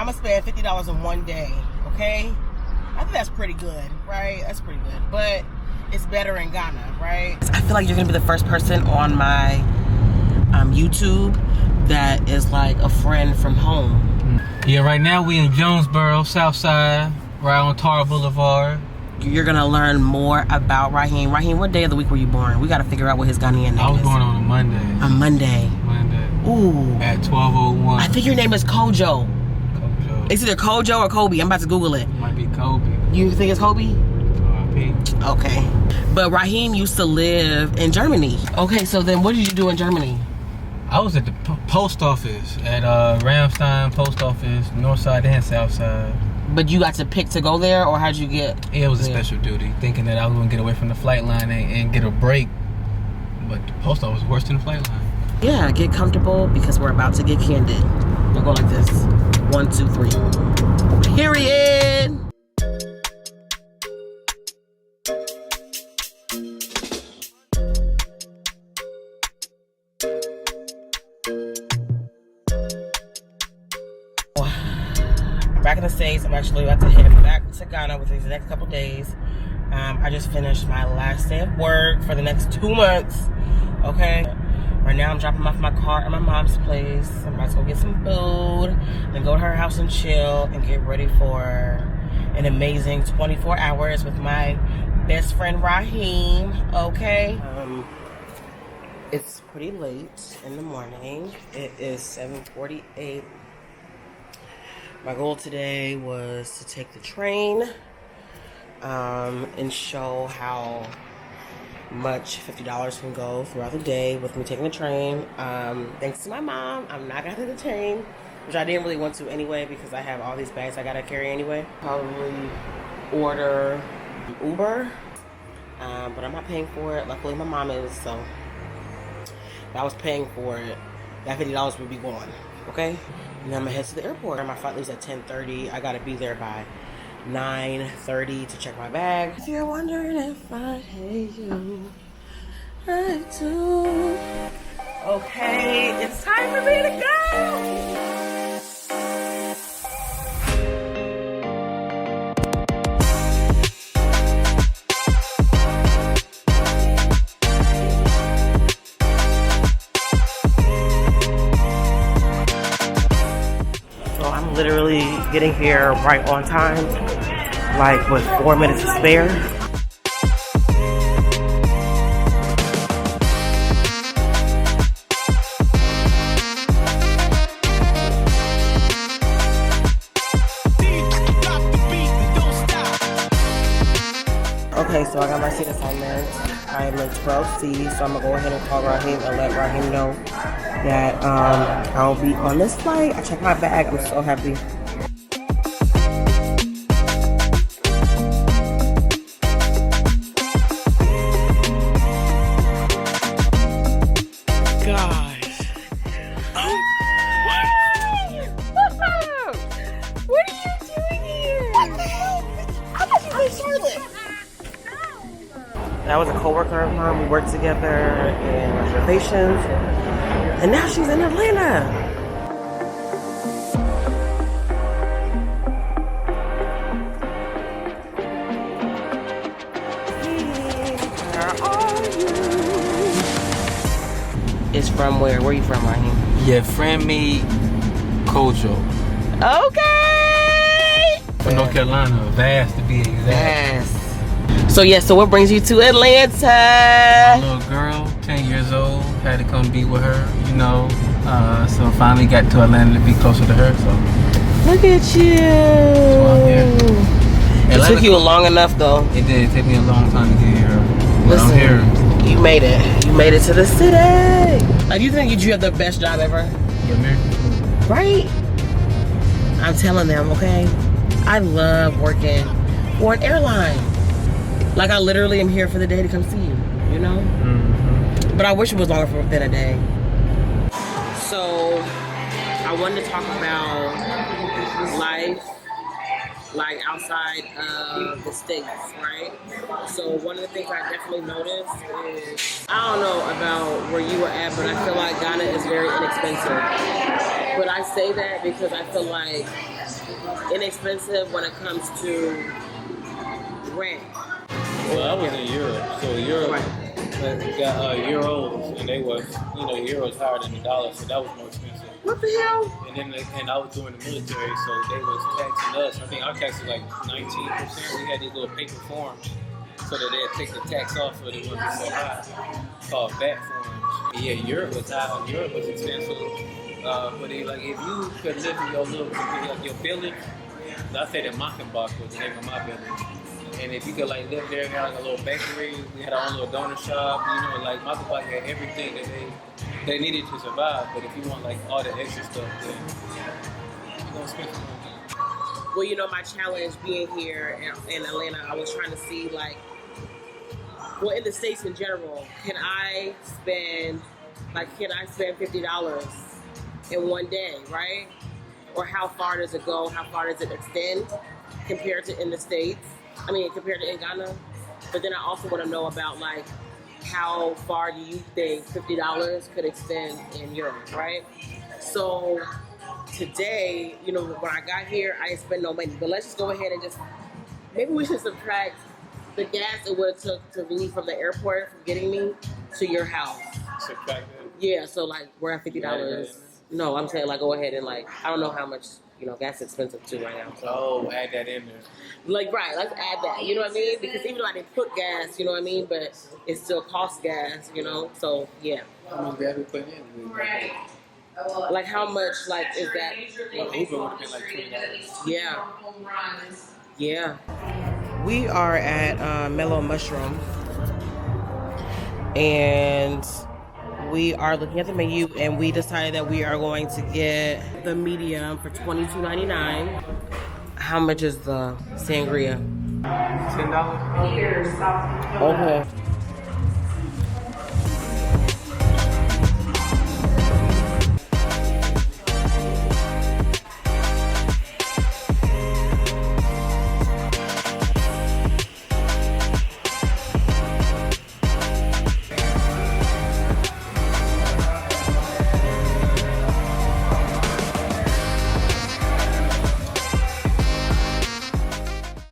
I'm gonna spend $50 in one day, okay? I think that's pretty good, right? That's pretty good, but it's better in Ghana, right? I feel like you're gonna be the first person on my YouTube that is like a friend from home. Yeah, right now we in Jonesboro, Southside, right on Tar Boulevard. You're gonna learn more about Raheem. Raheem, what day of the week were you born? We gotta figure out what his Ghanaian name is. I was born on a Monday. A Monday. Monday. Ooh. At 12:01. I think your name is Kojo. Kojo. It's either Kojo or Kobe. I'm about to Google it. It might be Kobe. You think it's Kobe? R.I.P. Okay. But Raheem used to live in Germany. Okay, so then what did you do in Germany? I was at the post office at Ramstein Post Office, North Side and South Side. But you got to pick to go there, or how'd you get? Yeah, it was a special duty, thinking that I was gonna get away from the flight line and get a break. But the post office was worse than the flight line. Yeah, get comfortable because we're about to get candid. We'll go like this. 1, 2, 3. Period. Back in the States, I'm actually about to head back to Ghana within the next couple days. I just finished my last day of work for the next 2 months. Okay. Right now I'm dropping off my car at my mom's place. I'm about to go get some food, then go to her house and chill and get ready for an amazing 24 hours with my best friend Raheem. Okay. It's pretty late in the morning. It is 7:48. My goal today was to take the train and show how much $50 can go throughout the day with me taking the train. Thanks to my mom, I'm not gonna take the train, which I didn't really want to anyway because I have all these bags I gotta carry anyway. Probably order Uber, but I'm not paying for it. Luckily my mom is, so if I was paying for it, that $50 would be gone, okay? And then I'm gonna head to the airport. My flight leaves at 10:30. I gotta be there by 9:30 to check my bag. If you're wondering if I hate you, I do. Okay, it's time for me to go. Literally getting here right on time, like with 4 minutes to spare. Okay, so I got my seat assignment. I am in 12C, so I'm gonna go ahead and call Raheem and let Raheem know that I'll be on this flight. I checked my bag. I'm so happy. Gosh. What are you doing here? What the hell? I thought you were in Charlotte. That was a coworker of mine. We worked together in reservations. And now she's in Atlanta. Where are you? It's from where? Where are you from, Raheem? Yeah, friend me, Kojo. Okay. From North Carolina, Vast to be exact. Yes. So yeah, so what brings you to Atlanta? My little girl, 10 years old, had to come be with her, you know. So finally got to Atlanta to be closer to her. So look at you. So I'm here. It took you long enough though. It did take me a long time to get here. But listen, I'm here. You made it. You made it to the city. Like, you think you have the best job ever? Yeah, American. Right? I'm telling them, okay? I love working for an airline. Like, I literally am here for the day to come see you, you know? Mm-hmm. But I wish it was longer than a day. So, I wanted to talk about life, like, outside of the States, right? So, one of the things I definitely noticed is, I don't know about where you were at, but I feel like Ghana is very inexpensive. But I say that because I feel like inexpensive when it comes to rent. Well, I was in Europe, so Europe Right. got euros, and they was, euros higher than the dollar, so that was more expensive. What the hell? And then, and I was doing the military, so they was taxing us. I think our tax was like 19%. We had these little paper forms so that they'd take the tax off so that it wouldn't be so high, called VAT forms. Yeah, Europe was high. Europe was expensive. But if you could live in your little, like your village, I say that Mockenbach was the name of my village. And if you could live there, we had like a little bakery, we had our own little donut shop, Mockenbach had everything that they needed to survive. But if you want all the extra stuff, then you're gonna spend some money. Well, my challenge being here in Atlanta, I was trying to see in the States in general, can I spend $50 in one day, right? Or how far does it go? How far does it extend compared to in the States? Compared to in Ghana. But then I also want to know about how far do you think $50 could extend in Europe, right? So today, when I got here, I didn't spend no money. But let's just go ahead and maybe we should subtract the gas it would have took to leave from the airport from getting me to your house. Subtract it? Yeah, so we're at $50. No, I'm saying go ahead and I don't know how much gas is expensive too right now. So add that in there. Right, let's add that. You know what I mean? Because even though I didn't put gas, you know what I mean, but it still costs gas, So yeah. How much gas we put in? Right. How much is that? Uber would have been $20. Yeah. Yeah. We are at Mellow Mushroom, and we are looking at the menu, and we decided that we are going to get the medium for $22.99. How much is the sangria? $10. Okay.